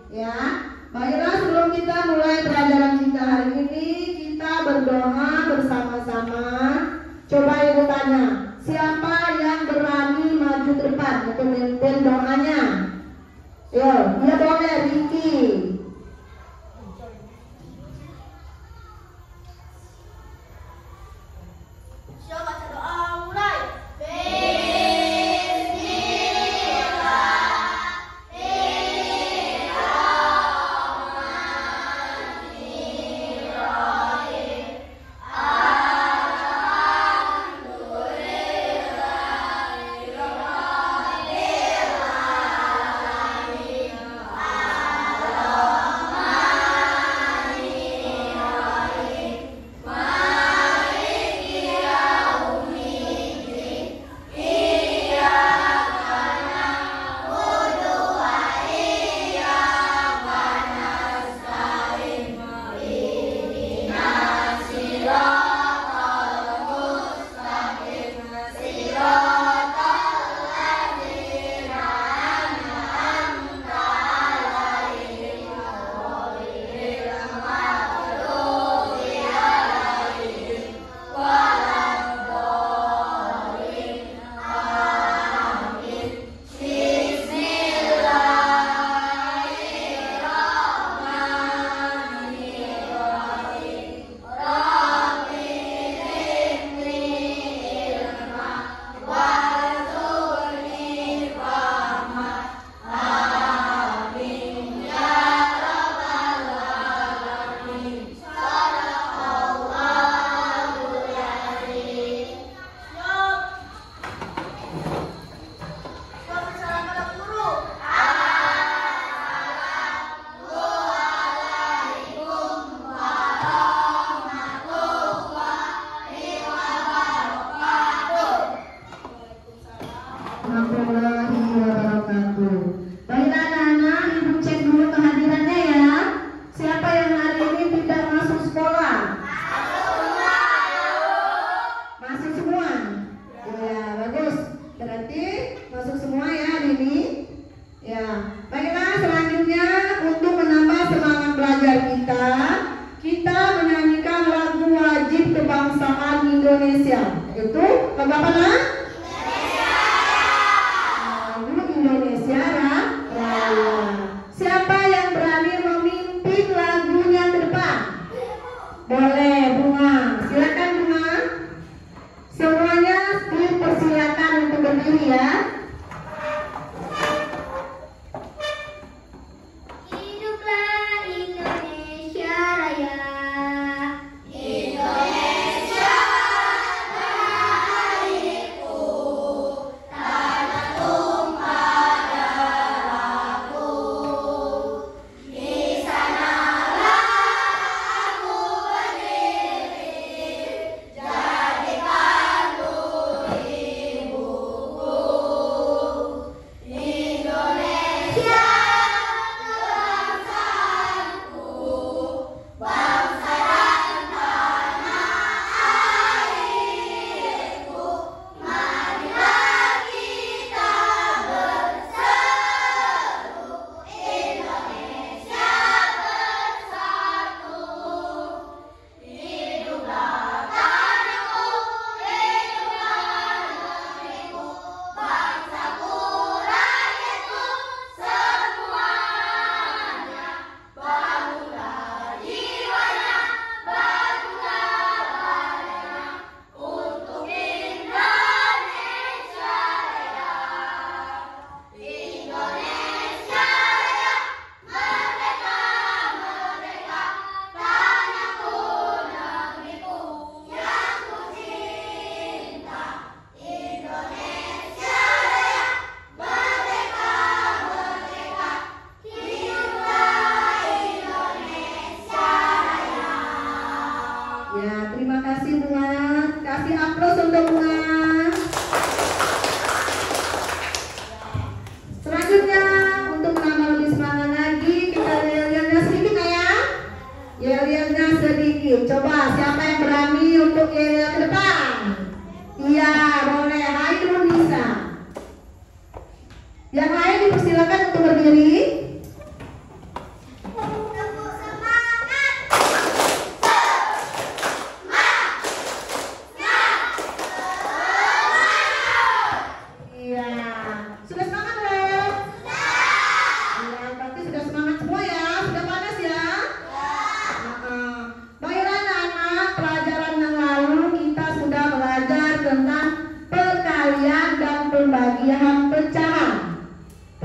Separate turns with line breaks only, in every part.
Ya, baiklah sebelum kita mulai pelajaran kita hari ini, kita berdoa bersama-sama. Coba ibu tanya, siapa yang berani maju ke depan untuk memimpin doanya? Yo, dia boleh, Ricky.
Siapa baca doa mulai?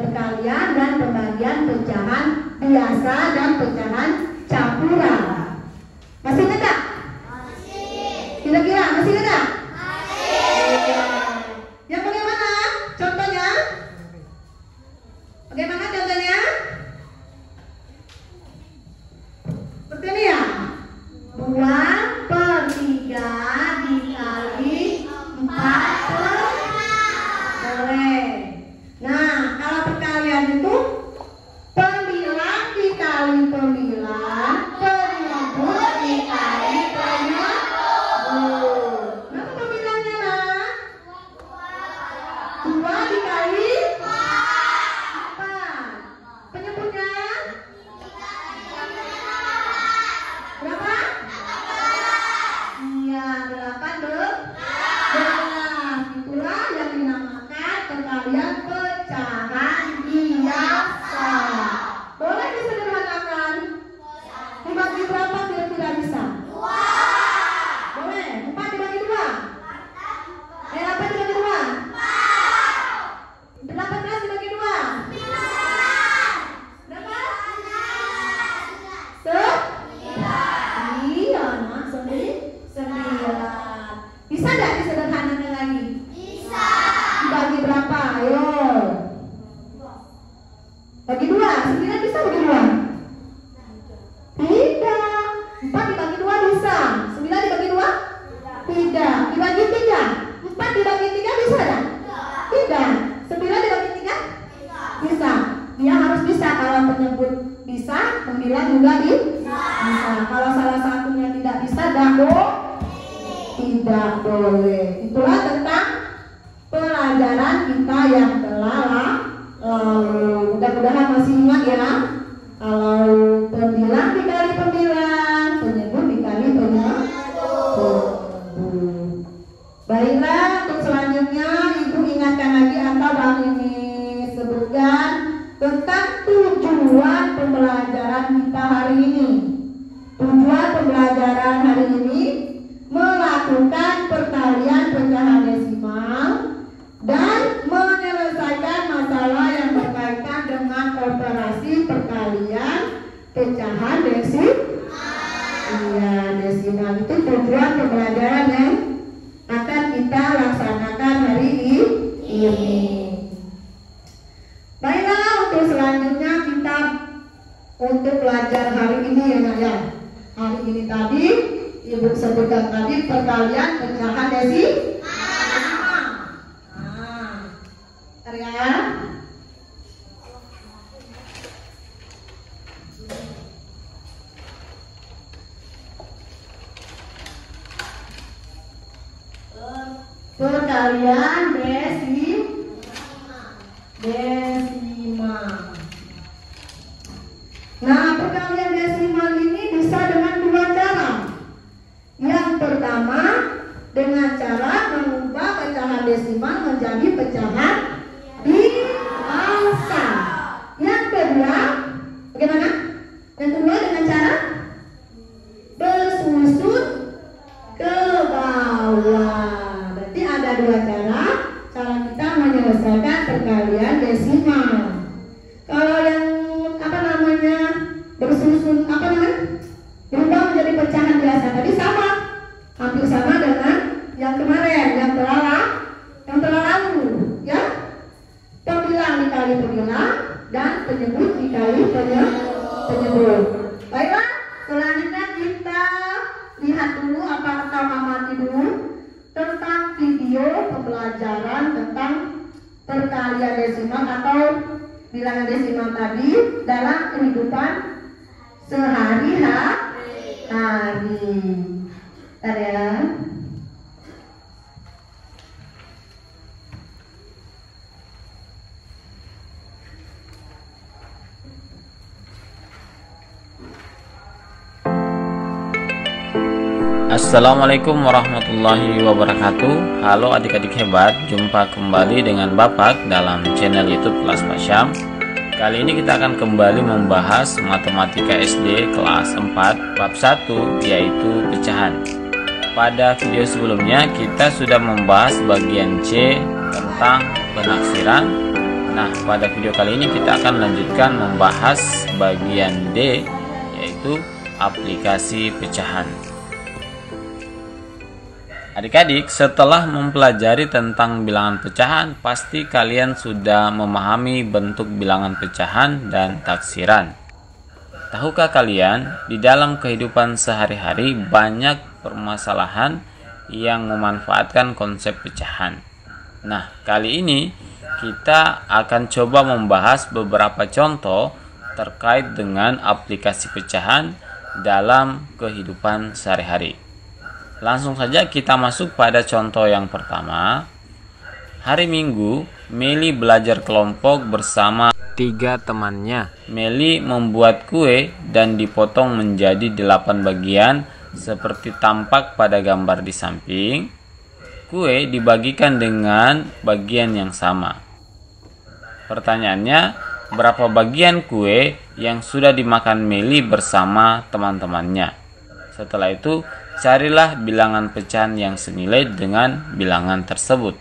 perkalian dan pembagian pecahan biasa dan pecahan campuran. Masih ingat tak? Kira-kira masih ingat tak? Yang bagaimana contohnya? Bagaimana contohnya? Seperti ini ya. 2/3 dikali 4/5. Boleh. Nah, kalau perkalian itu pembilang dikali pembilang, penyebut dikali penyebut. Berapa pembilangnya, Nak? 2 dikali 4. Penyebutnya berapa? Iya, 18. Itulah yang dinamakan perkalian pecahan biasa. Boleh disederhanakan? Dibagi berapa kira-kira bisa? 2. Boleh? 4 dibagi 2? 8 dibagi 2? 18 dibagi 2? Berapa? 9. Iya, Nak, 9. Bisa nggak disederhanakan lagi? Bisa. Dibagi berapa? Ayo. Bagi 2. 9 bisa bagi 2? Tidak. 4 dibagi 2 bisa. 9 dibagi 2? Tidak. Dibagi 3? 4 dibagi 3 bisa nggak? Tidak. 9 dibagi 3? Bisa. Dia harus bisa. Kalau penyebut bisa, pembilang juga bisa. Kalau salah satunya tidak bisa, tidak boleh. Itulah tentang pelajaran kita yang telah lalu. Mudah-mudahan masih ingat ya. Kalau pembilang dikali pembilang, penyebut dikali penyebut. Baiklah, untuk selanjutnya Ibu ingatkan lagi atau Bang ini sebutkan tentang tujuan pembelajaran kita hari ini. Tujuan pembelajaran hari ini melakukan perkalian pecahan desimal dan menyelesaikan masalah yang berkaitan dengan operasi perkalian pecahan desimal. Iya, desimal itu tujuan pembelajaran yang akan kita laksanakan hari ini. Baiklah, untuk selanjutnya kita untuk belajar hari ini ya, Nak ya. Hari ini tadi Ibu sebutkan tadi perkalian pecahan desimal. Bentar ya. Perkalian desimal. Nah, perkalian desimal ini bisa dengan 2 cara. Yang pertama, dengan cara mengubah pecahan desimal menjadi pecahan biasa. Yang kedua, bagaimana? Yang kedua dengan cara bersusun ke bawah. Berarti ada 2 cara kita menyelesaikan perkalian desimal. Kalau yang bersusun berubah menjadi pecahan biasa tadi sama, hampir sama dengan yang kemarin, yang telah lalu ya. Pembilang dikali pembilang dan penyebut dikali penyebut. Baiklah, selanjutnya kita lihat dulu atau amati dulu tentang video pembelajaran tentang perkalian desimal atau bilangan desimal tadi dalam kehidupan sehari-hari. Bentar ya.
Assalamualaikum warahmatullahi wabarakatuh. Halo adik-adik hebat, jumpa kembali dengan Bapak dalam channel YouTube Kelas Pak Syam. Kali ini kita akan kembali membahas Matematika SD kelas 4 bab 1, yaitu pecahan. Pada video sebelumnya kita sudah membahas bagian C tentang penaksiran Nah, pada video kali ini kita akan lanjutkan membahas bagian D, yaitu aplikasi pecahan. Adik-adik, setelah mempelajari tentang bilangan pecahan, pasti kalian sudah memahami bentuk bilangan pecahan dan taksiran. Tahukah kalian, di dalam kehidupan sehari-hari banyak permasalahan yang memanfaatkan konsep pecahan. Nah, kali ini kita akan coba membahas beberapa contoh terkait dengan aplikasi pecahan dalam kehidupan sehari-hari. Langsung saja kita masuk pada contoh yang pertama. Hari Minggu, Meli belajar kelompok bersama 3 temannya. Meli membuat kue dan dipotong menjadi 8 bagian seperti tampak pada gambar di samping. Kue dibagikan dengan bagian yang sama. Pertanyaannya, berapa bagian kue yang sudah dimakan Meli bersama teman-temannya? Setelah itu, carilah bilangan pecahan yang senilai dengan bilangan tersebut.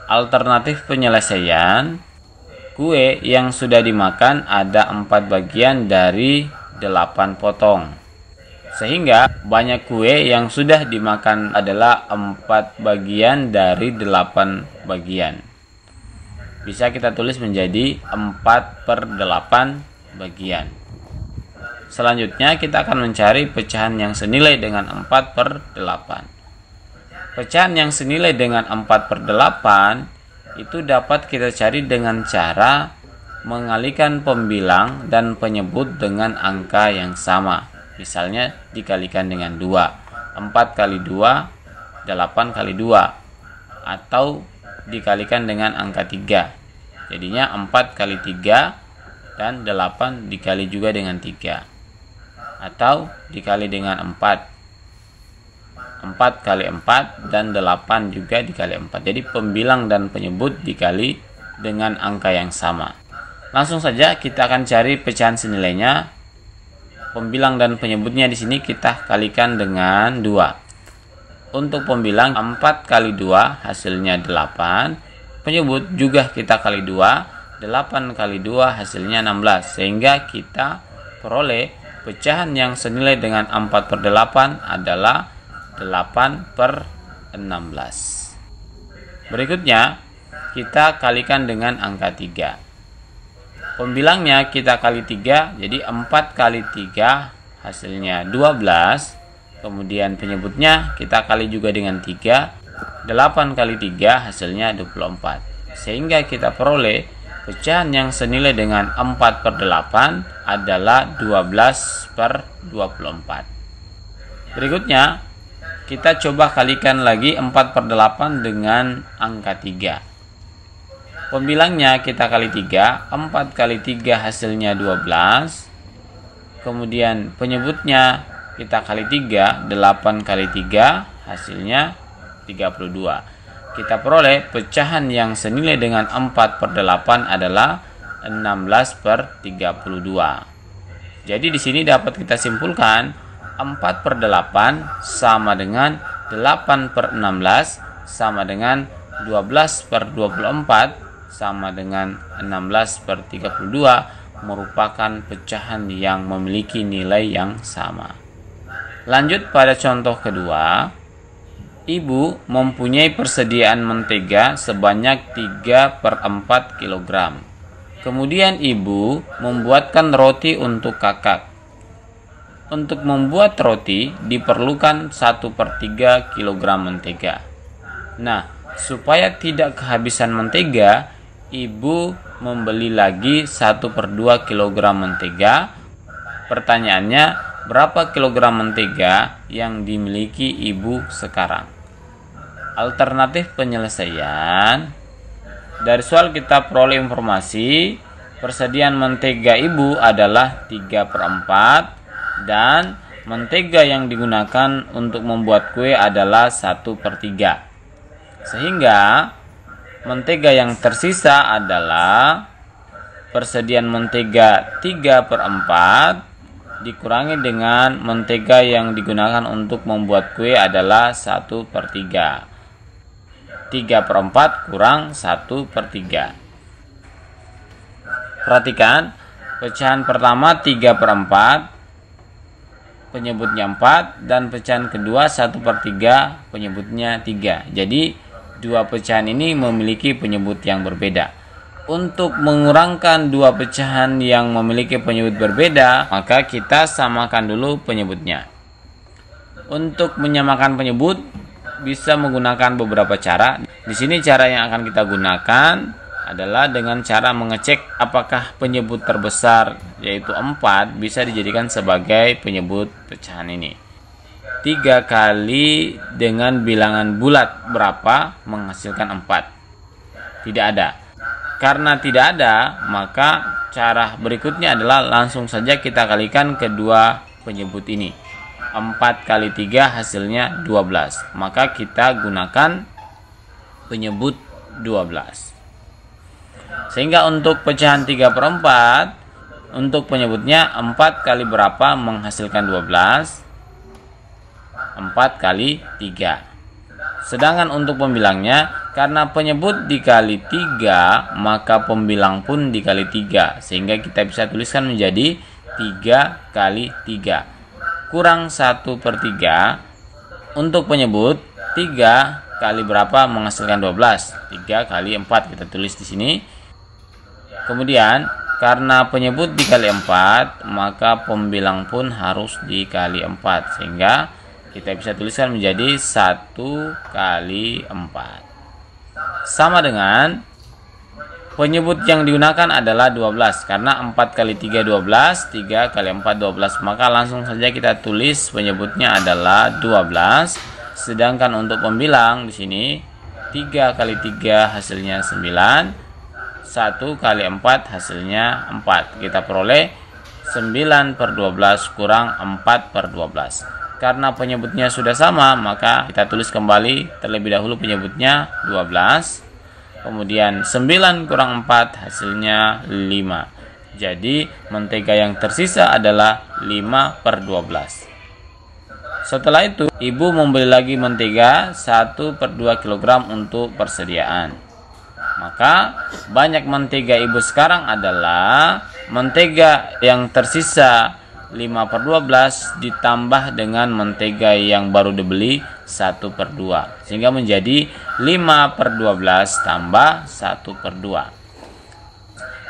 Alternatif penyelesaian, kue yang sudah dimakan ada 4 bagian dari 8 potong. Sehingga banyak kue yang sudah dimakan adalah 4 bagian dari 8 bagian. Bisa kita tulis menjadi 4/8 bagian. Selanjutnya kita akan mencari pecahan yang senilai dengan 4/8. Pecahan yang senilai dengan 4/8 itu dapat kita cari dengan cara mengalihkan pembilang dan penyebut dengan angka yang sama. Misalnya dikalikan dengan 2. 4 kali 2, 8 kali 2. Atau dikalikan dengan angka 3. Jadinya 4 kali 3 dan 8 dikali juga dengan 3. Atau dikali dengan 4 kali 4 dan 8 juga dikali 4. Jadi pembilang dan penyebut dikali dengan angka yang sama. Langsung saja kita akan cari pecahan senilainya. Pembilang dan penyebutnya di sini kita kalikan dengan 2. Untuk pembilang 4 kali 2 hasilnya 8. Penyebut juga kita kali 2. 8 kali 2 hasilnya 16. Sehingga kita peroleh pecahan yang senilai dengan 4/8 adalah 8/16. Berikutnya, kita kalikan dengan angka 3. Pembilangnya kita kali 3, jadi 4 kali 3 hasilnya 12. Kemudian penyebutnya kita kali juga dengan 3. 8 kali 3 hasilnya 24. Sehingga kita peroleh pecahan yang senilai dengan 4/8 adalah 12/24. Berikutnya, kita coba kalikan lagi 4/8 dengan angka 3. Pembilangnya kita kali 3, 4 kali 3 hasilnya 12. Kemudian penyebutnya kita kali 3, 8 kali 3 hasilnya 32. Kita peroleh pecahan yang senilai dengan 4/8 adalah 16/32. Jadi di sini dapat kita simpulkan 4/8 sama dengan 8/16 sama dengan 12/24 sama dengan 16/32 merupakan pecahan yang memiliki nilai yang sama. Lanjut pada contoh kedua. Ibu mempunyai persediaan mentega sebanyak 3/4 kg. Kemudian ibu membuatkan roti untuk kakak. Untuk membuat roti diperlukan 1/3 kg mentega. Nah, supaya tidak kehabisan mentega, ibu membeli lagi 1/2 kg mentega. Pertanyaannya, berapa kilogram mentega yang dimiliki ibu sekarang? Alternatif penyelesaian. Dari soal kita peroleh informasi persediaan mentega ibu adalah 3/4 dan mentega yang digunakan untuk membuat kue adalah 1/3. Sehingga mentega yang tersisa adalah persediaan mentega 3/4 dikurangi dengan mentega yang digunakan untuk membuat kue adalah 1/3. 3/4 kurang 1/3. Perhatikan, pecahan pertama 3/4, penyebutnya 4, dan pecahan kedua 1/3, penyebutnya 3. Jadi dua pecahan ini memiliki penyebut yang berbeda. Untuk mengurangkan dua pecahan yang memiliki penyebut berbeda, maka kita samakan dulu penyebutnya. Untuk menyamakan penyebut bisa menggunakan beberapa cara. Di sini cara yang akan kita gunakan adalah dengan cara mengecek apakah penyebut terbesar yaitu 4 bisa dijadikan sebagai penyebut pecahan ini. 3 kali dengan bilangan bulat berapa menghasilkan 4? Tidak ada. Karena tidak ada, maka cara berikutnya adalah langsung saja kita kalikan kedua penyebut ini. 4 kali 3 hasilnya 12. Maka kita gunakan penyebut 12. Sehingga untuk pecahan 3/4, untuk penyebutnya 4 kali berapa menghasilkan 12? 4 kali 3. Sedangkan untuk pembilangnya, karena penyebut dikali 3, maka pembilang pun dikali 3. Sehingga kita bisa tuliskan menjadi 3 kali 3. Kurang 1/3. Untuk penyebut, 3 kali berapa menghasilkan 12? 3 kali 4 kita tulis di sini. Kemudian, karena penyebut dikali 4, maka pembilang pun harus dikali 4. Sehingga kita bisa tuliskan menjadi 1 kali 4. Sama dengan penyebut yang digunakan adalah 12. Karena 4 kali 3 12, 3 kali 4 12. Maka langsung saja kita tulis penyebutnya adalah 12. Sedangkan untuk pembilang di sini 3 kali 3 hasilnya 9. 1 kali 4 hasilnya 4. Kita peroleh 9/12 kurang 4/12. Karena penyebutnya sudah sama, maka kita tulis kembali terlebih dahulu penyebutnya 12. Kemudian 9 kurang 4 hasilnya 5. Jadi mentega yang tersisa adalah 5/12. Setelah itu, ibu membeli lagi mentega 1/2 kg untuk persediaan. Maka banyak mentega ibu sekarang adalah mentega yang tersisa 5/12 ditambah dengan mentega yang baru dibeli 1/2, sehingga menjadi 5/12 tambah 1/2.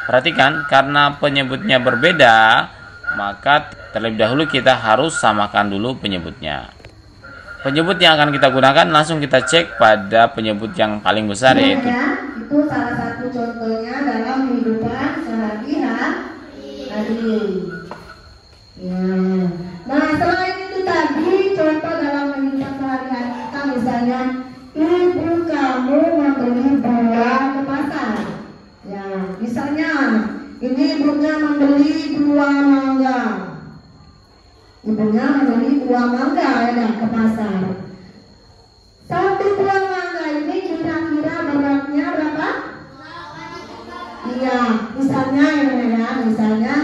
Perhatikan, karena penyebutnya berbeda, maka terlebih dahulu kita harus samakan dulu penyebutnya. Penyebut yang akan kita gunakan langsung kita cek pada penyebut yang paling besar, yaitu
itu salah satu contohnya dalam kehidupan sehari-hari. Ya. Nah, selain itu tadi contoh dalam kehidupan sehari-hari kita, misalnya ibu kamu membeli buah ke pasar. Ya, misalnya ini ibunya membeli buah mangga. Ibunya membeli buah mangga ya ke pasar. Satu buah mangga ini kira-kira beratnya berapa? Iya, misalnya ya, misalnya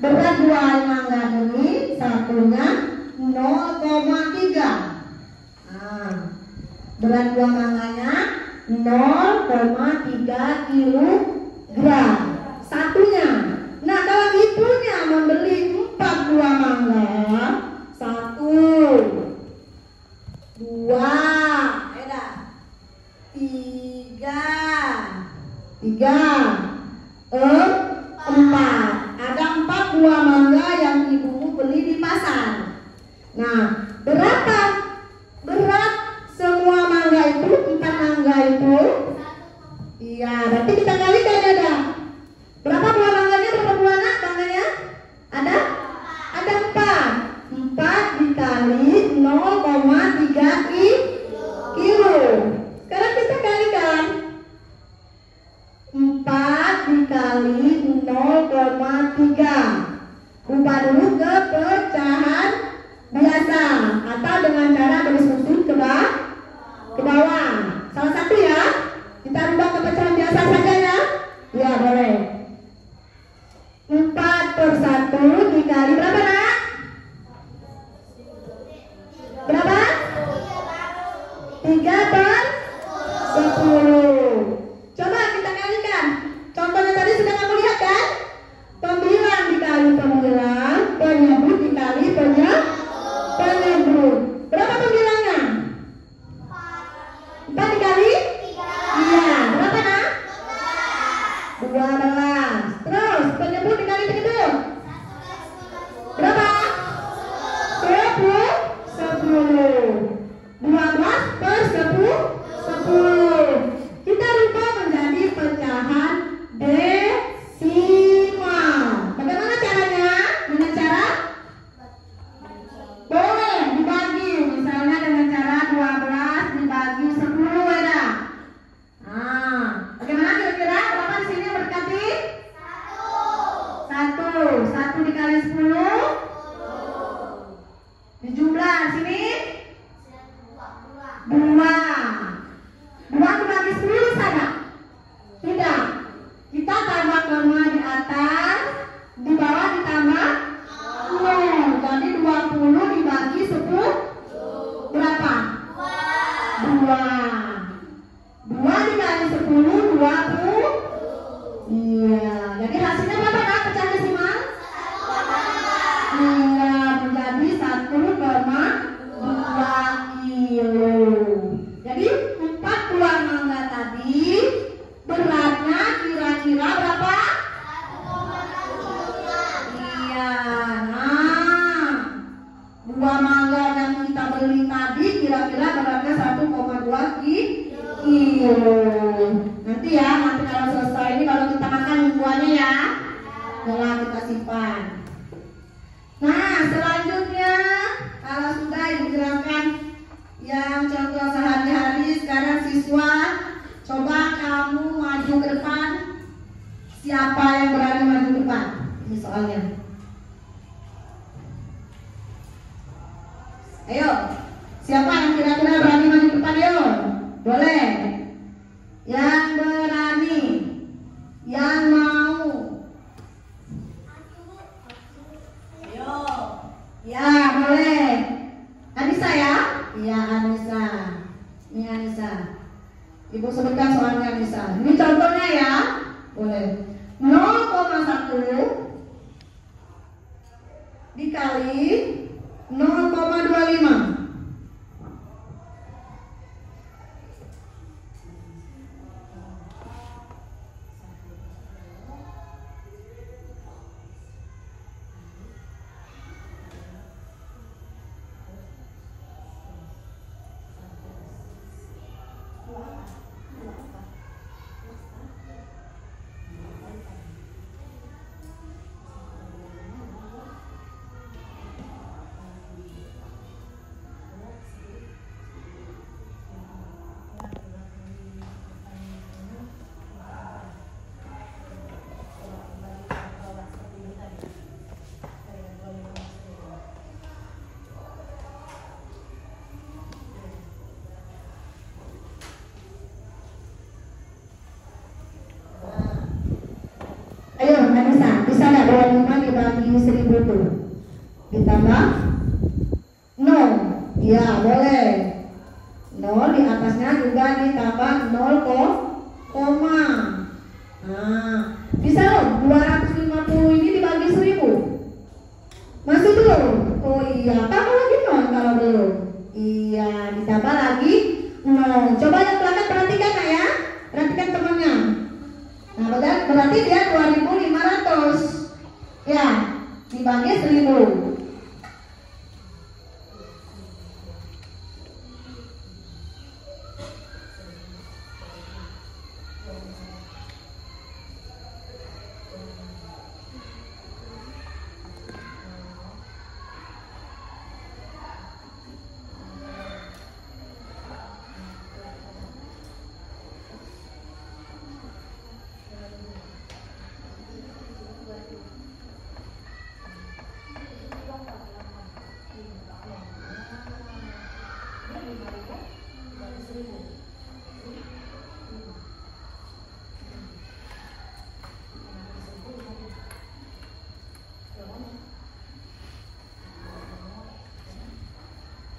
berat buah mangga ini satunya 0,3. Nah, berat buah mangganya 0,3 kilogram satunya. Nah, kalau ibunya membeli 4 buah mangga, 1, 2, 4. Ada 4 buah mangga yang ibumu beli di pasar. Nah, berapa berat semua mangga itu? 4 mangga itu? Iya, berarti kita kalikan ada. Berapa buah mangganya? Berapa buah mangganya? Ada 4. 4 dikali 0,3 kilo. Sekarang kita kalikan. 4 dikali 0,3. Ubah dulu ke pecahan biasa atau dengan cara bersusun ke bawah. Salah satu ya. Kita ubah ke pecahan biasa saja ya. Ya, boleh. 4/1 dikali berapa, Nak? Berapa? 3/10. Coba kita kalikan. Contohnya tadi sudah kamu lihat kan? simpan. Nah, selanjutnya kalau sudah dijelaskan yang contoh sehari-hari, sekarang siswa coba kamu maju ke depan. Siapa yang berani maju ke depan? Ini soalnya. Ayo, siapa yang kira-kira berani maju ke depan? Yo, boleh. Yang berani, yang mau. Ayo, ya boleh. Anissa ya? Iya Anissa. Ini Anissa. Ibu sebutkan soalnya Anissa. Ini contohnya ya. Boleh. 0,1 dikali 0,25. Ayo, Anissa, bisa nggak 25 dibagi 1000 tuh? Ditambah 0. Ya, boleh. 0 di atasnya juga ditambah 0 koma. Nah, bisa loh 250 ini dibagi 1000. Masih belum? Oh iya, tambah lagi 0 kalau belum. Iya, ditambah lagi 0. Coba yang belakang perhatikan Kak ya. Perhatikan temannya. Nah, berarti dia 2500. Ya, dibagi 1000.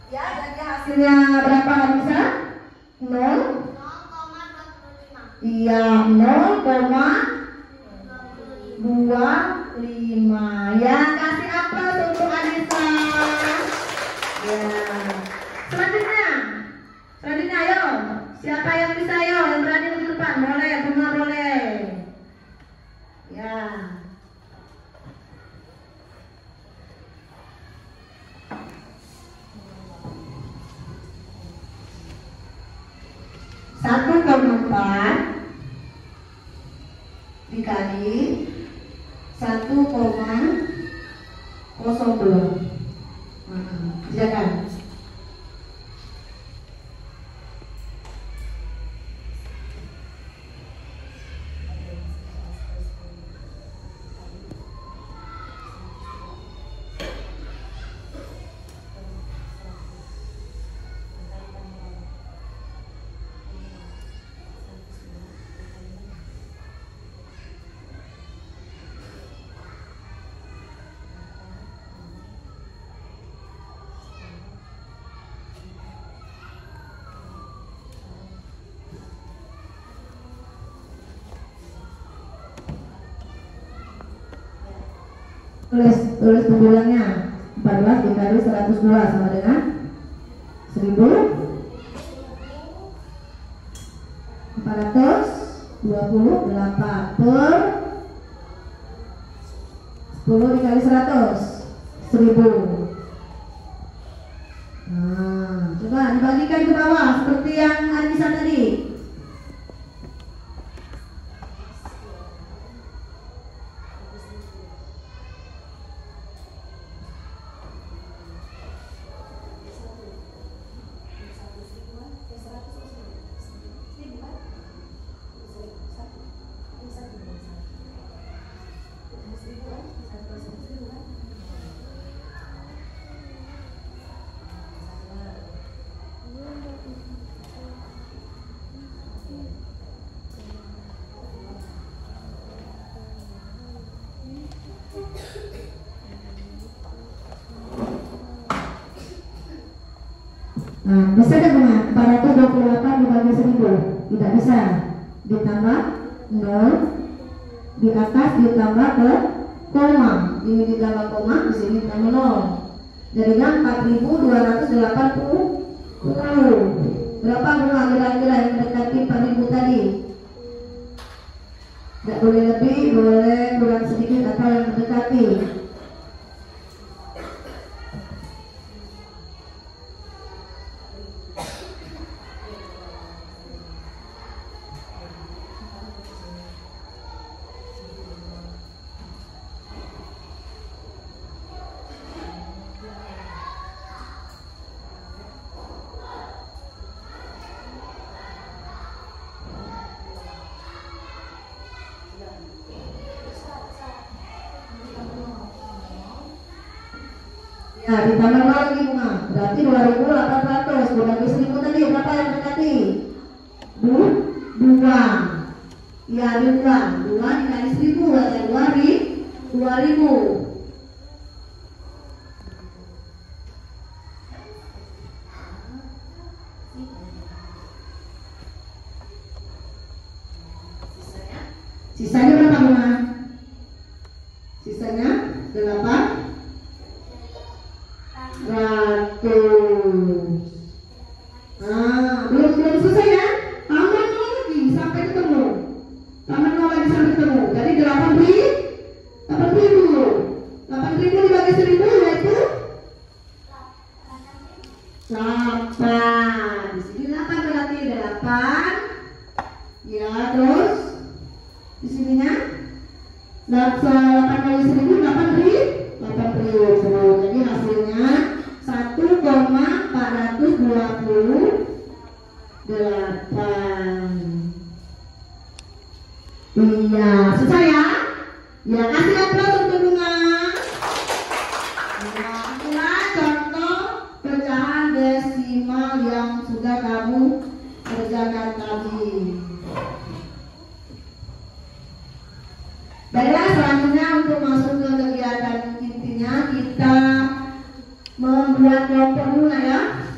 Ya, jadi hasilnya berapa bisa? 0?
0,25.
Iya, 0,25. Ya, kasih aplaus untuk Anissa. Ya. Selanjutnya ayo. Siapa yang bisa ayo? Yang berani ke depan? Boleh, benar boleh. Ya. Satu koma 4 dikali 1,02. Silakan. Tulis pembilangnya. 14 dikali 102 sama dengan 1428 per 10 dikali 100 1000. Nah, coba dibagikan ke bawah seperti yang Anissa tadi. Nah, bisa nggak bunga? 428 dibagi 1000? Tidak bisa. Ditambah 0, di atas ditambah ke koma. Ini ditambah koma, di sini ditambah 0. Jadinya 4280. Berapa bunga kira-kira yang mendekati 4000 tadi? Tidak boleh lebih, boleh kurang sedikit atau yang mendekati. Ya, ditambah lagi bunga, berarti 2800 dibagi 1000 tadi berapa yang mendekati? 2. Ya, 2 dikali 1000 ada 2000. Sisanya berapa bunga? Sisanya 800. Belum selesai ya? Tambah 0 lagi sampai ketemu. Tambah 0 lagi sampai ketemu. Jadi 8.000 dibagi 1000 yaitu 8. Di sini 8 berarti 8. Ya, terus di sininya 8 kali 1000 8.000. Jadi hasilnya 1,428. Iya, susah ya? Ya, kasih aplaus untuk bunga. Nah, itulah contoh pecahan desimal yang sudah kamu kerjakan tadi. Baiklah, selanjutnya untuk masuk ke kegiatan intinya kita membuat kelompok dulu ya.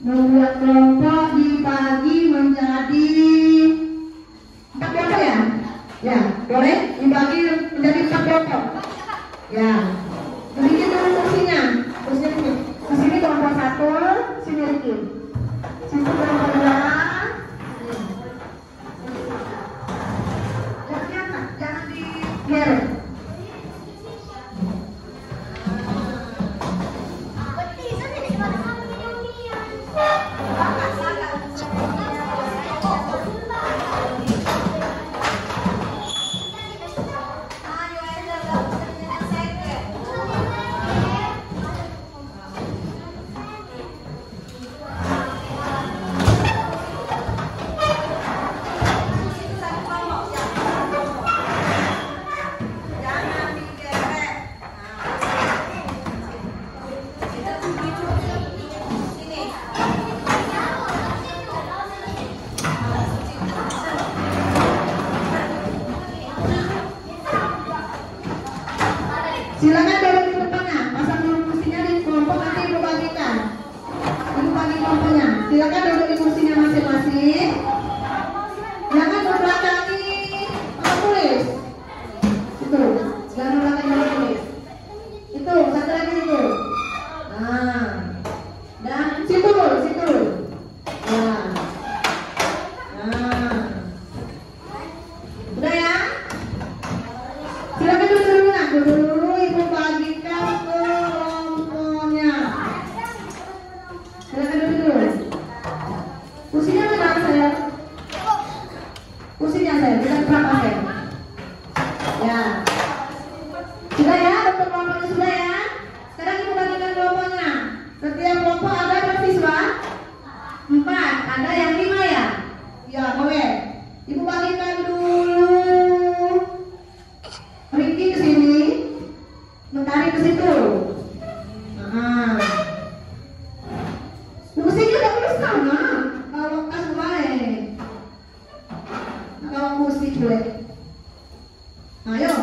Membuat kelompok dibagi menjadi 4 kelompok ya. Ya, boleh dibagi menjadi 4 kelompok. Ya, bikin dulu kursinya. Kursinya ini. Di sini kelompok 1, sini bikin. Sini kelompok 2. Jangan di biar. Silakan dorong di depannya, pasang dulu kursinya di kelompok, nanti ibu bagikan. Ibu bagi kelompoknya. Silakan duduk di kursinya masing-masing. Jangan membelakangi tulis. Itu, jangan membelakangi tulis. Itu, satu lagi itu. Nah, dan situ. Nah, udah ya. Silakan dulu. Ibu bagikan kelompoknya. Silakan dulu. Kursinya mana saya? Kursinya saya, bisa berapa saya? Ya. Sudah ya, bentuk kelompoknya sudah ya. Sekarang ibu bagikan kelompoknya. Setiap kelompok ada berapa siswa? 4. Ada yang 5 ya? Ya, boleh. Ibu bagikan dulu. Riki ke sini. Mentari ke situ. Musiknya udah boleh sama. Kalau kas boleh. Kalau musik boleh. Ayo,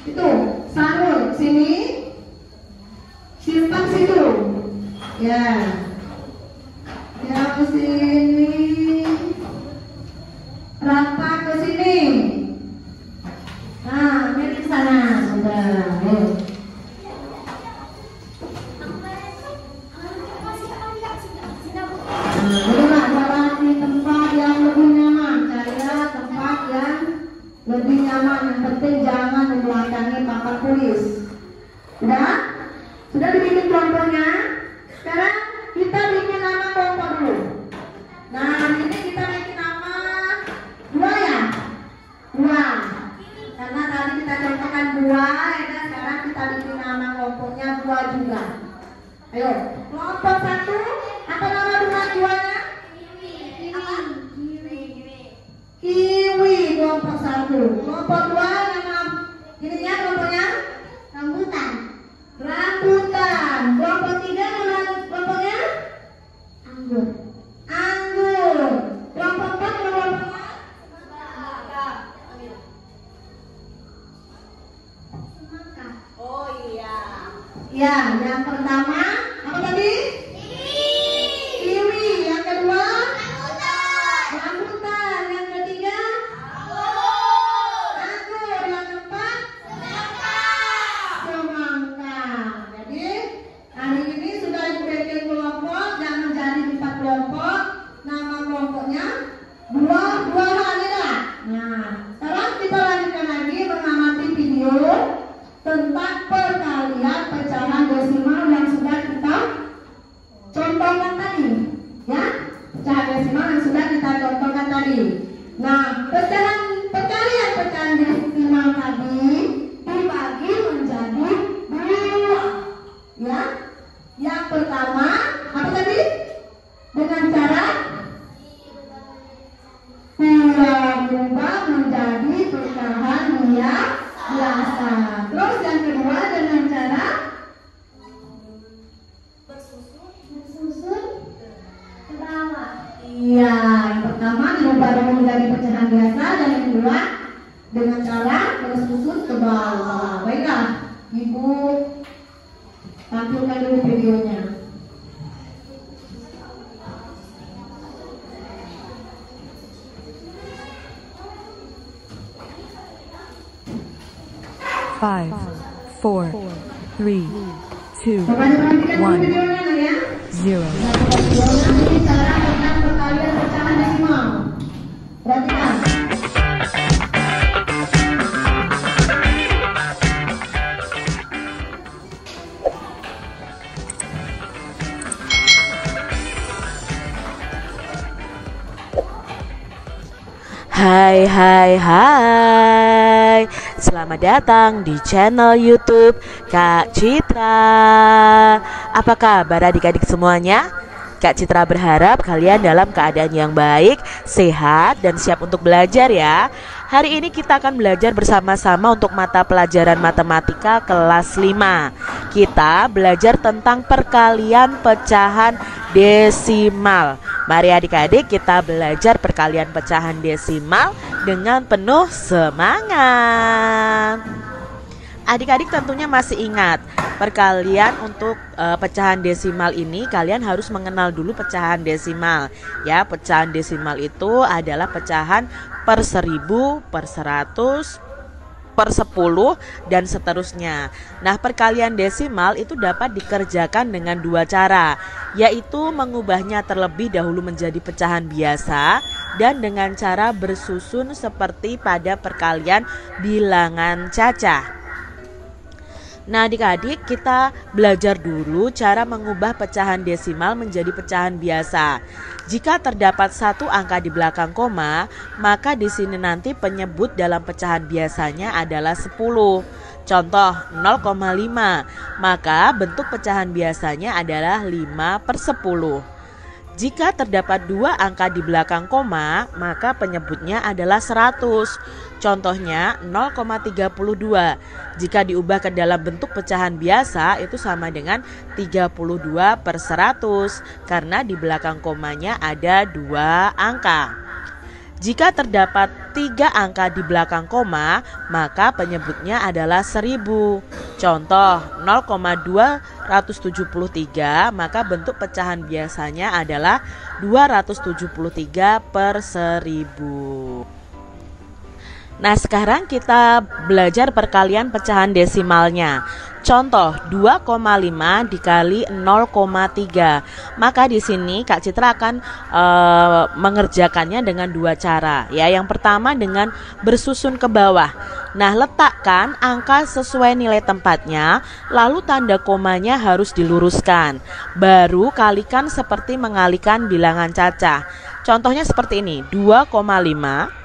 itu Sarul sini, simpan situ. Ya. Yang sini rata ke sini. Nah, ini ke sana sudah. Inilah cari tempat yang lebih nyaman. Carilah tempat yang lebih nyaman. Yang penting jangan membelakangi papan tulis. Sudah? Sudah dibikin kelompoknya? Sekarang kita bikin nama kelompok dulu. Nah, ini kita bikin nama dua ya? Dua. Karena tadi kita contohkan dua, ya, sekarang kita bikin nama kelompoknya dua juga. Ayo, kelompok satu, apa nama duanya? Kiwi, kelompok satu. Kelompok dua, nama ininya kelompoknya? Rambutan. Rambutan. Kelompok tiga, nama kelompoknya? Anggur. Anggur. Kelompok empat, nama kelompoknya?
Oh iya.
Ya, yang pertama apa tadi? Kiwi. Yang kedua? Rambutan. Yang ketiga? Anggur. Yang keempat? Semangka. Jadi hari ini sudah ibu bikin kelompok dan menjadi 4 kelompok. Nama kelompoknya buah-buahan ya. Nah, sekarang kita lanjutkan lagi mengamati video tentang perkalian pecahan desimal yang sudah kita contohkan tadi, ya, pecahan desimal yang sudah kita contohkan tadi. Nah, perkalian pecahan desimal tadi dibagi menjadi dua, ya. Yang pertama apa tadi? Dengan cara diubah menjadi pecahan biasa. Terus yang kedua dengan cara bersusun ke bawah. Iya, yang pertama diubah menjadi pecahan biasa dan yang kedua dengan cara bersusun ke bawah. Baiklah, Ibu tampilkan dulu videonya.
Five, four, three, two,
Bapak perhatikan dulu
one,
videonya ya.
0.
Ini cara tentang perkalian pecahan desimal. Perhatikan.
Hai, selamat datang di channel YouTube Kak Citra. Apa kabar adik-adik semuanya? Kak Citra berharap kalian dalam keadaan yang baik, sehat, dan siap untuk belajar ya. Hari ini kita akan belajar bersama-sama untuk mata pelajaran matematika kelas 5. Kita belajar tentang perkalian pecahan desimal. Mari adik-adik kita belajar perkalian pecahan desimal dengan penuh semangat. Adik-adik tentunya masih ingat perkalian untuk pecahan desimal ini kalian harus mengenal dulu pecahan desimal. Ya, pecahan desimal itu adalah pecahan per 1000, per 100, per 10 dan seterusnya. Nah, perkalian desimal itu dapat dikerjakan dengan dua cara, yaitu mengubahnya terlebih dahulu menjadi pecahan biasa dan dengan cara bersusun seperti pada perkalian bilangan cacah. Nah, adik-adik kita belajar dulu cara mengubah pecahan desimal menjadi pecahan biasa. Jika terdapat satu angka di belakang koma, maka di sini nanti penyebut dalam pecahan biasanya adalah 10. Contoh 0,5, maka bentuk pecahan biasanya adalah 5/10. Jika terdapat dua angka di belakang koma, maka penyebutnya adalah 100. Contohnya 0,32. Jika diubah ke dalam bentuk pecahan biasa, itu sama dengan 32/100 karena di belakang komanya ada dua angka. Jika terdapat 3 angka di belakang koma, maka penyebutnya adalah 1000. Contoh 0,2 273, maka bentuk pecahan biasanya adalah 273 per 1000. Nah, sekarang kita belajar perkalian pecahan desimalnya. Contoh 2,5 dikali 0,3. Maka di sini Kak Citra akan mengerjakannya dengan dua cara. Ya, yang pertama dengan bersusun ke bawah. Nah, letakkan angka sesuai nilai tempatnya, lalu tanda komanya harus diluruskan. Baru kalikan seperti mengalikan bilangan cacah. Contohnya seperti ini, 2,5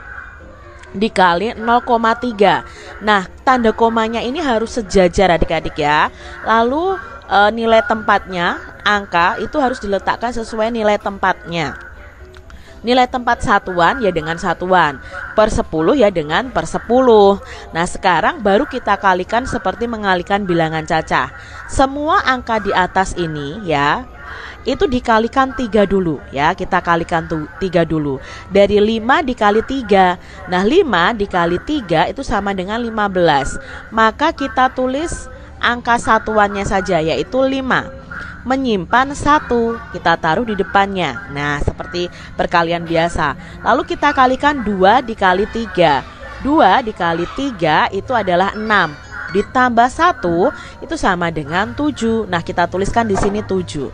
dikali 0,3. Nah, tanda komanya ini harus sejajar adik-adik ya. Lalu nilai tempatnya, angka itu harus diletakkan sesuai nilai tempatnya. Nilai tempat satuan ya dengan satuan, per 10 ya dengan per 10. Nah, sekarang baru kita kalikan seperti mengalikan bilangan cacah. Semua angka di atas ini ya, itu dikalikan 3 dulu ya. Kita kalikan 3 dulu. Dari 5 dikali 3. Nah, 5 dikali 3 itu sama dengan 15. Maka kita tulis angka satuannya saja, yaitu 5. Menyimpan 1, kita taruh di depannya. Nah, seperti perkalian biasa. Lalu kita kalikan 2 dikali 3. 2 dikali 3 itu adalah 6. Ditambah 1 itu sama dengan 7. Nah, kita tuliskan di sini 7.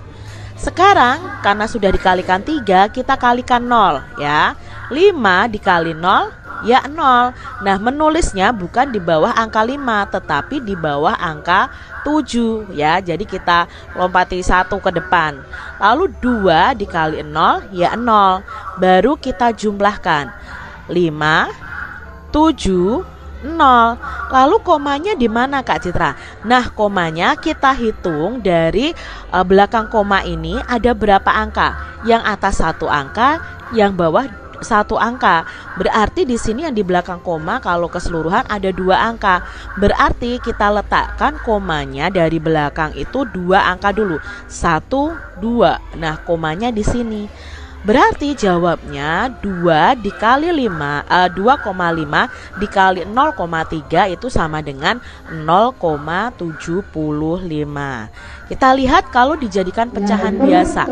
Sekarang karena sudah dikalikan 3, kita kalikan 0 ya. 5 dikali 0 ya 0. Nah, menulisnya bukan di bawah angka 5 tetapi di bawah angka 7 ya. Jadi kita lompati 1 ke depan. Lalu 2 dikali 0 ya 0. Baru kita jumlahkan 5, 7, 0. Lalu komanya di mana Kak Citra? Nah, komanya kita hitung dari belakang koma ini ada berapa angka? Yang atas 1 angka, yang bawah 1 angka. Berarti di sini yang di belakang koma kalau keseluruhan ada 2 angka. Berarti kita letakkan komanya dari belakang itu 2 angka dulu. 1, 2. Nah, komanya di sini. Berarti jawabnya 2 dikali 5, 2,5 dikali 0,3 itu sama dengan 0,75. Kita lihat kalau dijadikan pecahan biasa,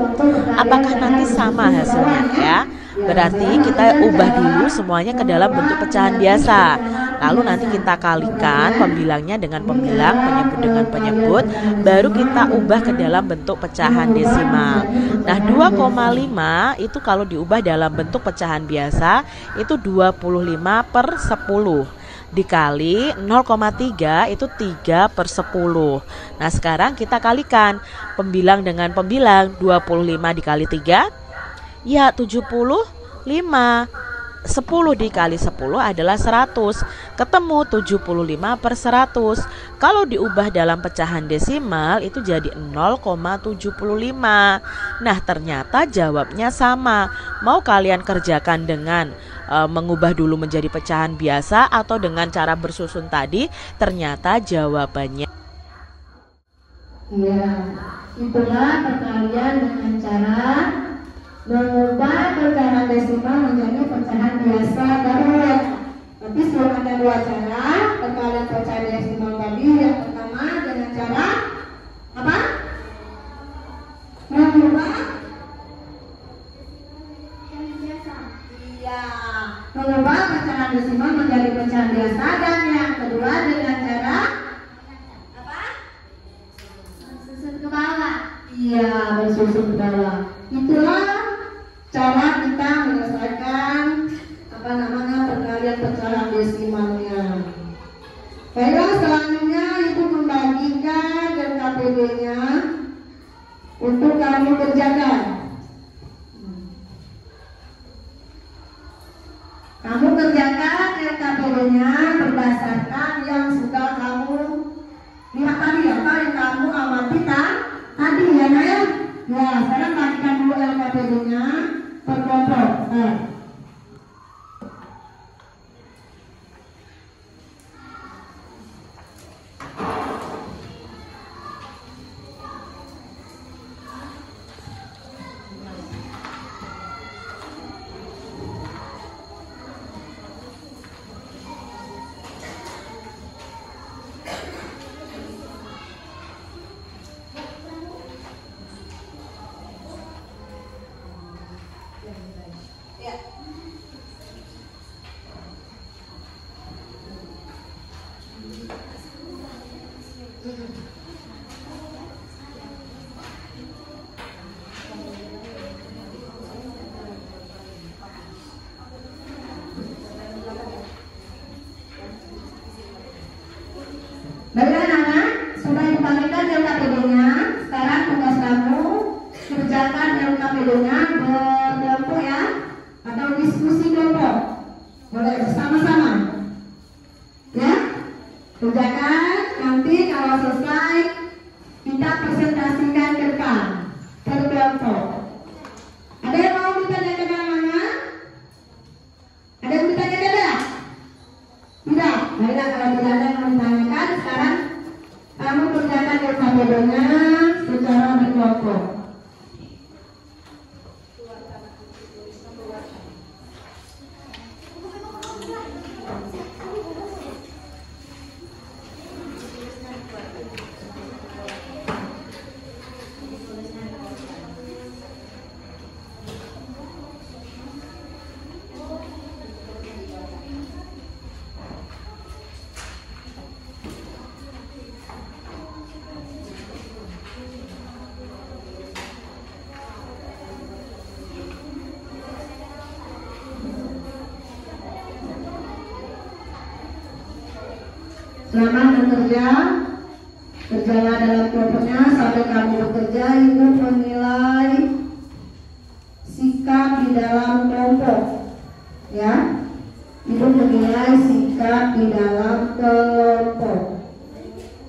apakah nanti sama hasilnya ya? Berarti kita ubah dulu semuanya ke dalam bentuk pecahan biasa. Lalu nanti kita kalikan pembilangnya dengan pembilang, penyebut dengan penyebut, baru kita ubah ke dalam bentuk pecahan desimal. Nah, 2,5 itu kalau diubah dalam bentuk pecahan biasa itu 25 per 10 dikali 0,3 itu 3 per 10. Nah, sekarang kita kalikan pembilang dengan pembilang. 25 dikali 3 ya 75. 10 dikali 10 adalah 100. Ketemu 75 per 100. Kalau diubah dalam pecahan desimal itu jadi 0,75. Nah, ternyata jawabnya sama. Mau kalian kerjakan dengan mengubah dulu menjadi pecahan biasa atau dengan cara bersusun tadi, ternyata jawabannya.
Ya, itulah perkalian dengan cara mengubah pecahan desimal menjadi pecahan biasa darurat. Tapi sebelum ada 2 cara perkalian pecahan desimal tadi. Yang pertama dengan cara apa? Mengubah mengubah pecahan desimal menjadi pecahan biasa. Dan yang kedua dengan cara apa? Bersusun ke bawah. Iya, bersusun ke bawah. Itulah cara kita menyelesaikan perkalian pecahan desimalnya. Baiklah, selanjutnya Ibu membagikan LKPD-nya untuk kamu kerjakan. Kamu kerjakan LKPD-nya berdasarkan yang sudah kamu lihat tadi, apa yang kamu amati tadi ya, Naya? Ya, sekarang bagikan dulu LKPD-nya per kelompok. Baiklah anak-anak, sudah dipanggilkan LKPD-nya. Sekarang tugas kamu kerjakan LKPD-nya berkelompok ya, atau diskusi kelompok. Boleh bersama-sama. Ya, kerjakan. Nanti kalau selesai kita presentasikan ke depan berkelompok. Ada yang mau ditanyakan anak-anak? Ada yang ditanyakan tidak? Tidak. Baiklah, kalau tidak ada yang mau ditanyakan, sekarang kamu kerjakan LKPD-nya secara berkelompok. Selamat bekerja. Kerjalah dalam kelompoknya sampai kamu bekerja. Ibu menilai sikap di dalam kelompok. Ya, Ibu menilai sikap di dalam kelompok.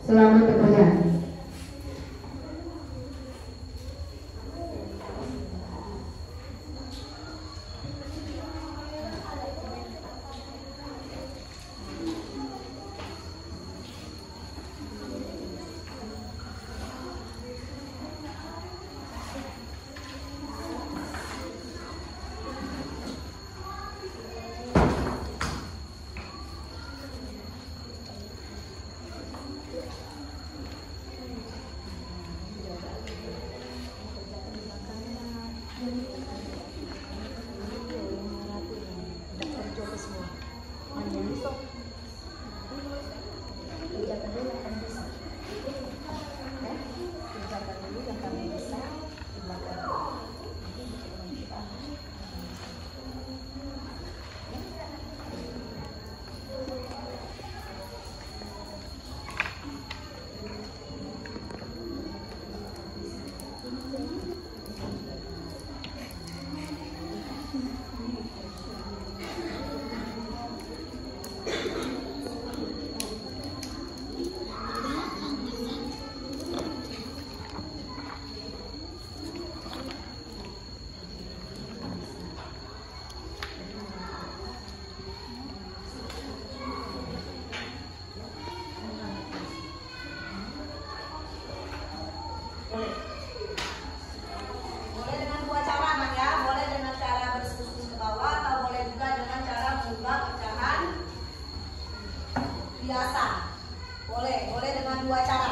Selamat bekerja.
Boleh dengan dua cara Nak ya, boleh dengan cara berdiskusi ke bawah atau boleh juga dengan cara mengubah pecahan biasa. Boleh dengan dua cara.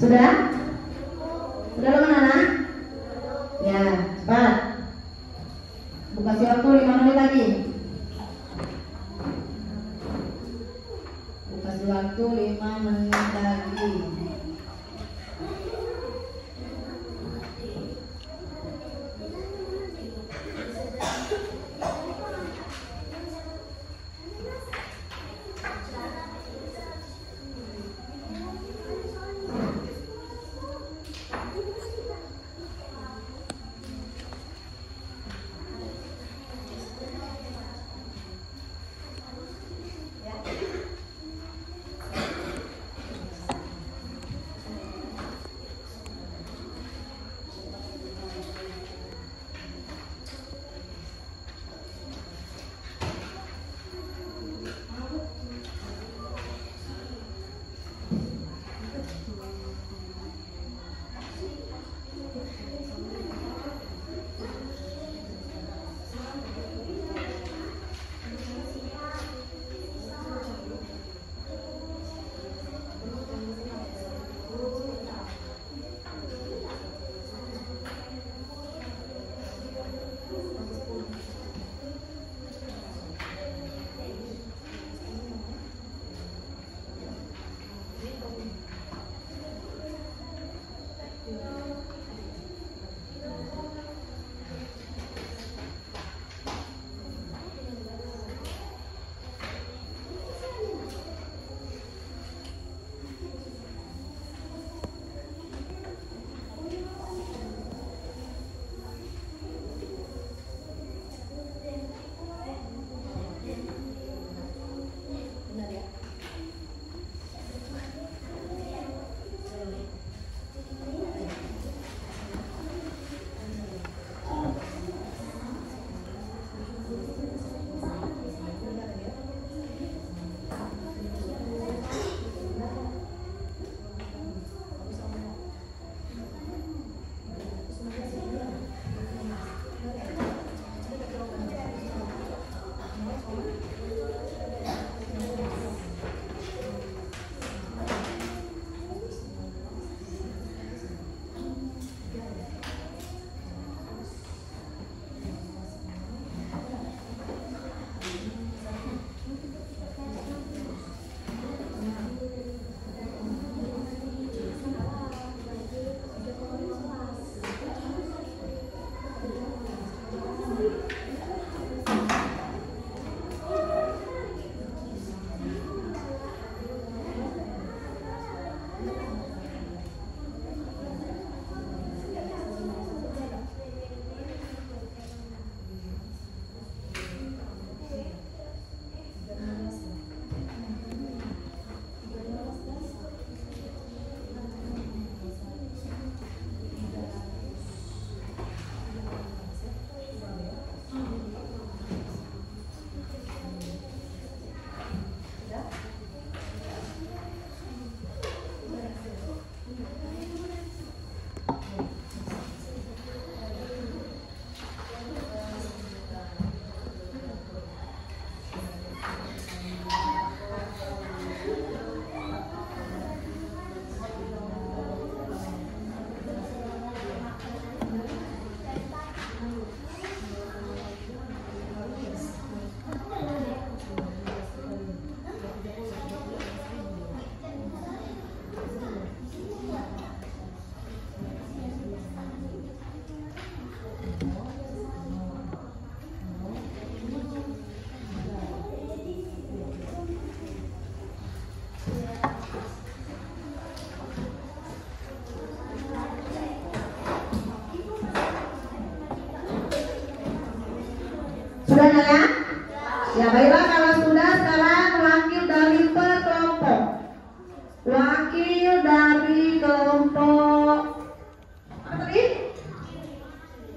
Sudah? Sudah teman anak? Ya, cepat. Buka si waktu 5 menit lagi. Buka si waktu 5 menit lagi. Sudah ya? Ya baiklah, kalau sudah sekarang wakil dari per kelompok. Wakil dari kelompok apa tadi?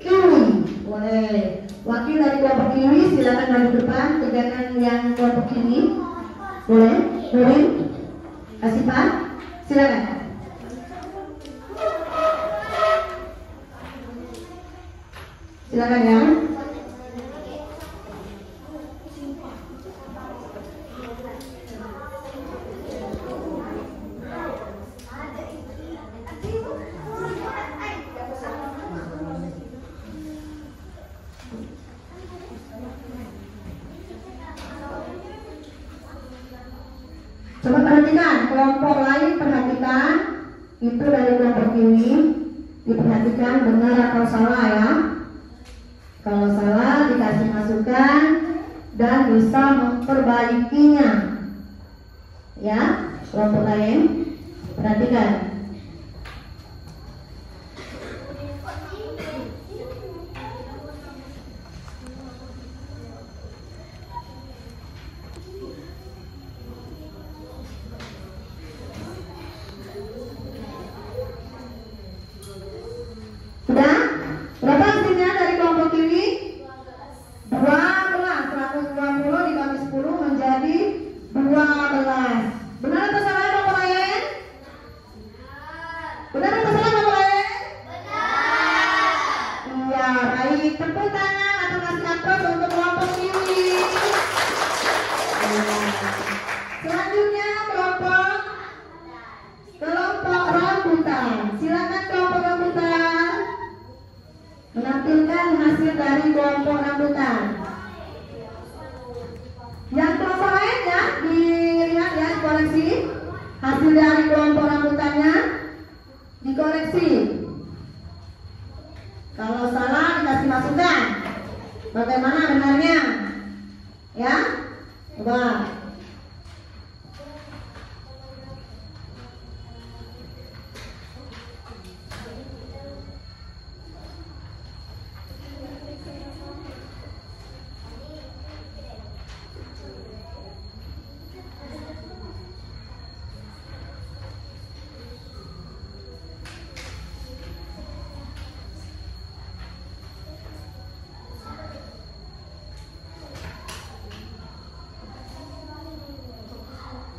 Kiwi. Boleh. Wakil dari kelompok Kiwi silakan maju depan, tegakkan yang kelompok Kiwi. Boleh? Boleh? Asifan, silakan. Silakan ya. Perhatikan kelompok lain, perhatikan itu dari kelompok ini, diperhatikan benar atau salah ya. Kalau salah dikasih masukan dan bisa memperbaikinya. Ya, kelompok lain perhatikan. Sudah? Berapa hasilnya dari kelompok kiri? 12. 120 dikali 10 menjadi 12. Benar atau salah kelompok lain? Benar atau salah kelompok lain? Benar. Iya, baik. Tepuk tangan atau kasih aplaus untuk kelompok kiri. Selanjutnya kelompok rambutan. Silakan kelompok rambutan menampilkan hasil dari kelompok rambutan. Yang kelompok lain ya, dilihat ya, dikoreksi. Hasil dari kelompok rambutannya dikoreksi. Kalau salah dikasih masukan. Bagaimana benarnya? Ya, coba.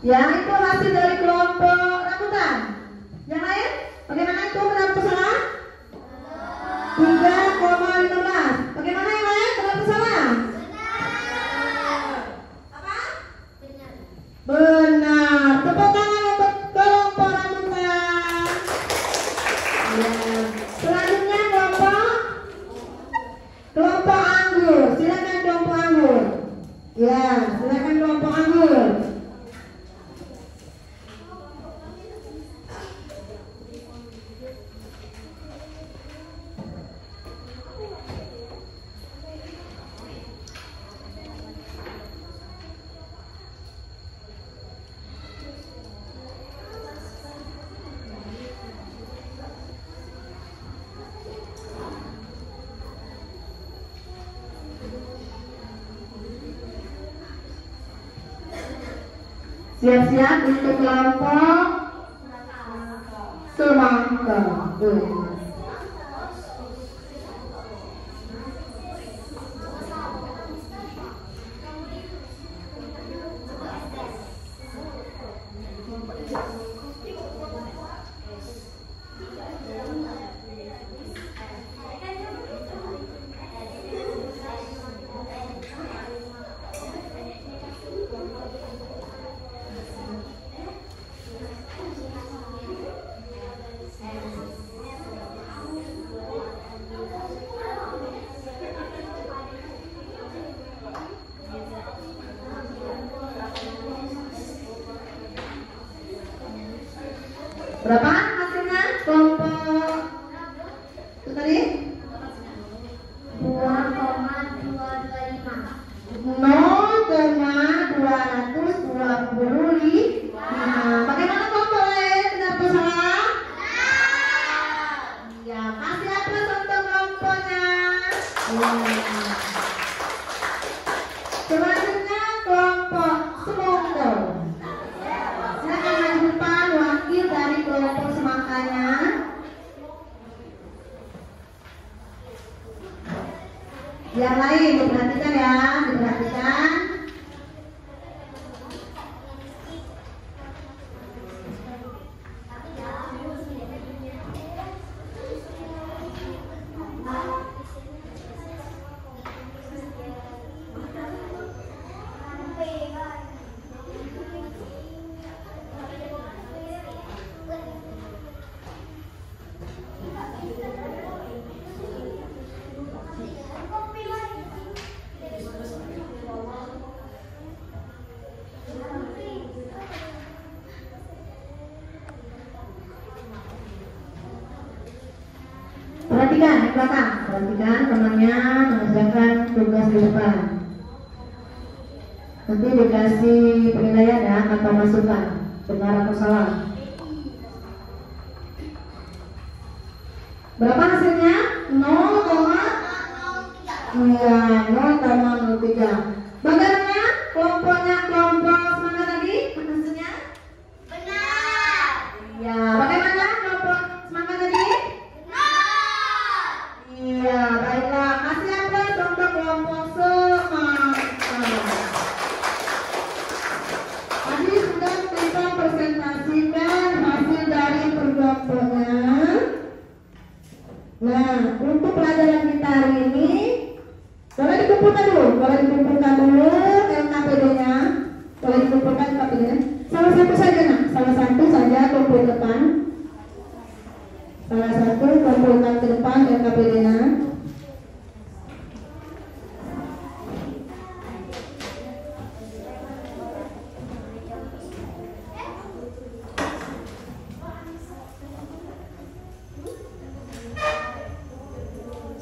Yang itu hasil dari kelompok rambutan. Yang lain? Bagaimana itu benar atau salah? 3,15. Bagaimana yang lain? Benar atau salah? Apa? Benar. Tepuk tangan untuk kelompok rambutan. Ya. Selanjutnya kelompok anggur. Silakan kelompok anggur. Ya, silakan kelompok anggur. Siap-siap untuk kelompok semangka. Berapa hasilnya kelompok itu tadi? 0,225. Bagaimana kelompok lain? Benar atau salah? Iya, kasih aplaus untuk kelompoknya. Selanjutnya kelompok semangka. Silakan maju depan wakil dari kelompok semangkanya. Yang lain diperhatikan ya, diperhatikan. Perhatikan di belakang, perhatikan temannya mengerjakan tugas di depan. Nanti dikasih penilaian ya atau masukan, benar atau salah. Berapa hasilnya? 0,03. Bagaimana kelompok semangat tadi hasilnya?
Benar.
Iya. Bagaimana kelompok semangat tadi?
Benar.
Iya, baiklah. Kasih aplaus untuk kelompok semangat. Tadi sudah kita presentasikan hasil dari perkelompoknya. Nah, untuk pelajaran kita hari ini boleh dikumpulkan dulu LKPD-nya. Boleh dikumpulkan LKPD-nya. Salah satu saja nak, salah satu saja kumpulkan. Salah satu kumpulkan ke depan LKPD-nya.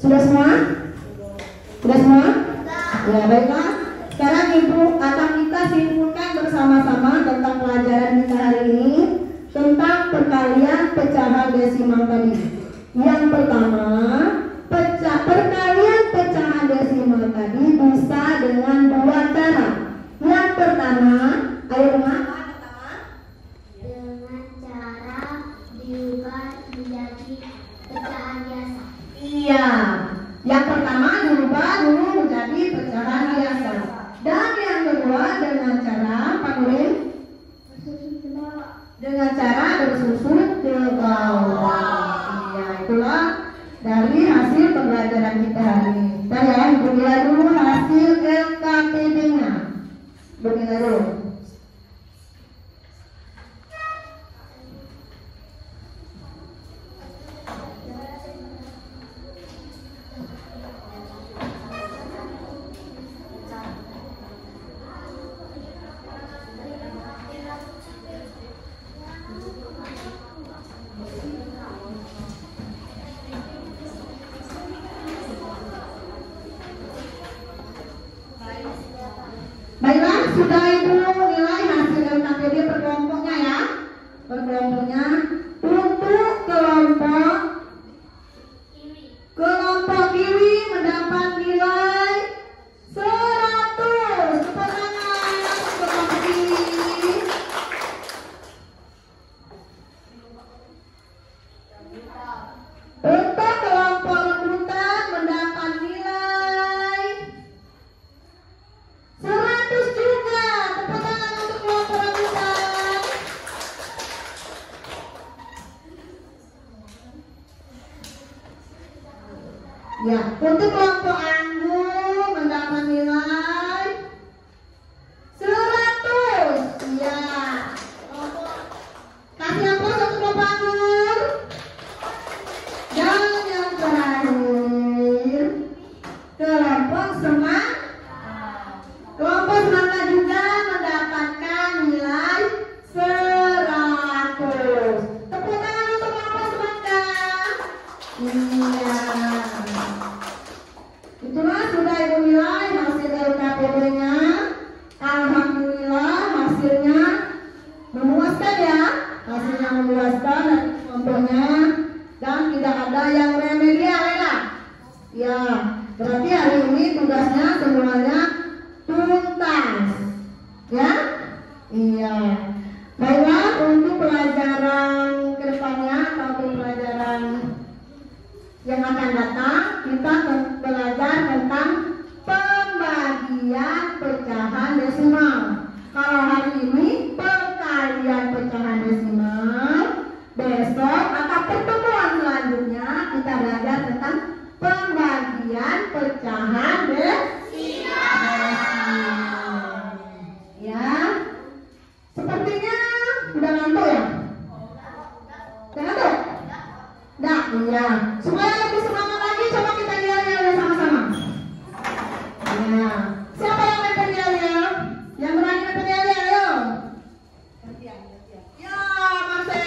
Sudah semua? Sudah semua? Ya, baiklah. Sekarang Ibu akan kita simpulkan bersama-sama tentang pelajaran kita hari ini, tentang perkalian pecahan desimal tadi. Yang pertama, perkalian pecahan desimal tadi bisa dengan dua cara. Yang pertama, ayo Bunga.
Dengan cara diubah menjadi pecahan biasa.
Iya. Yang pertama diubah dulu menjadi pecahan biasa. Dan yang kedua dengan cara apa Nuril? Dengan cara bersusun ke bawah. Iya, itulah dari hasil pembelajaran kita hari ini. Kita ya, berilah dulu hasil LKPD-nya. Berilah dulu. Baiklah, sudah Ibu nilai hasil LKPD per kelompoknya ya. Per kelompoknya. Untuk kelompok kiwi mendapat nilai 100. Tepuk tangan untuk kelompok kiwi. Untuk kelompok rebutan mendapat nilai 100 juga. Tepuk tangan untuk kelompok rebutan. Ya, untuk kelompok anggur mendapat nilai 100. Ya. Kasih aplaus untuk kelompok anggur. Dan yang terakhir, kelompok semangat. Kelompok semangka juga mendapatkan nilai 100. Tepuk tangan untuk kelompok semangka. Iya. Itulah sudah Ibu nilai hasil LKPD-nya. Alhamdulillah hasilnya memuaskan ya. Hasilnya memuaskan dari kelompoknya. Dan tidak ada yang remedial ya. Ya, berarti hari ini tugasnya semuanya tuntas, ya? Iya. Baiklah, untuk pelajaran kedepannya atau untuk pelajaran yang akan datang, kita belajar tentang pembagian pecahan desimal. Kalau hari ini perkalian pecahan desimal, besok atau pertemuan selanjutnya kita belajar tentang pembagian pecahan desimal. Ya, sepertinya udah ngantuk ya? Udah ngantuk? Udah, iya. Supaya lebih semangat lagi, coba kita yel-yel sama-sama. Ya, siapa yang main yel-yel? Yang berani main yel-yel, ayo. Ya, Marcel.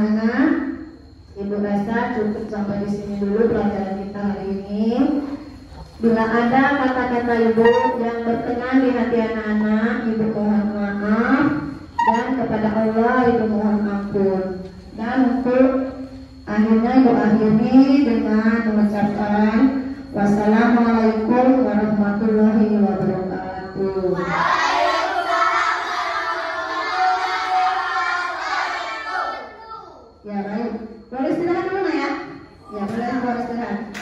anak-anak, Ibu rasa cukup sampai di sini dulu pelajaran kita hari ini. Bila ada kata-kata Ibu yang berkenan di hati anak-anak, Ibu mohon maaf, dan kepada Allah Ibu mohon ampun. Dan untuk akhirnya Ibu akhiri dengan mengucapkan wassalamualaikum warahmatullahi wabarakatuh. Ya baik, boleh istirahat dulu ya? Ya boleh istirahat.